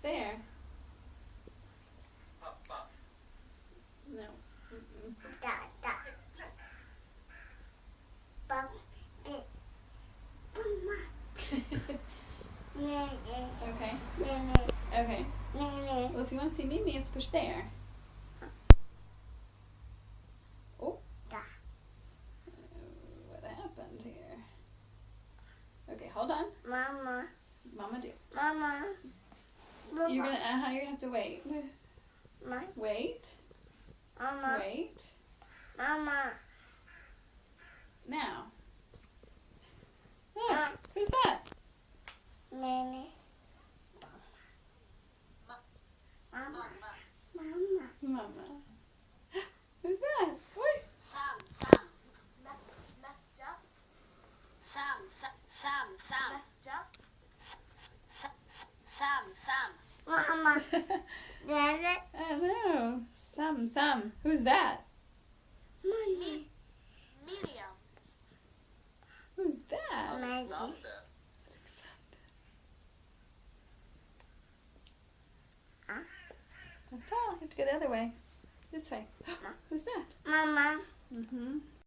there? No. Mm-mm. Da, da. Bum, Okay. Mimi. Okay. Mimi. Well, if you want to see Mimi, you have to push there. Oh. Da. What happened here? Okay, hold on. Mama. Mama do. Mama. You're gonna have to wait. Mama. Wait. Mama. Wait. Mama. Now. Look, who's that? Mimi. Mama. Mama. Mama. Who's that? Oi. Sam. Mama. Daddy. Hello. Sam. Who's that? Mommy. Medium. Who's that? Maggie. That's all. You have to go the other way. This way. Who's that? Mama. Mm-hmm.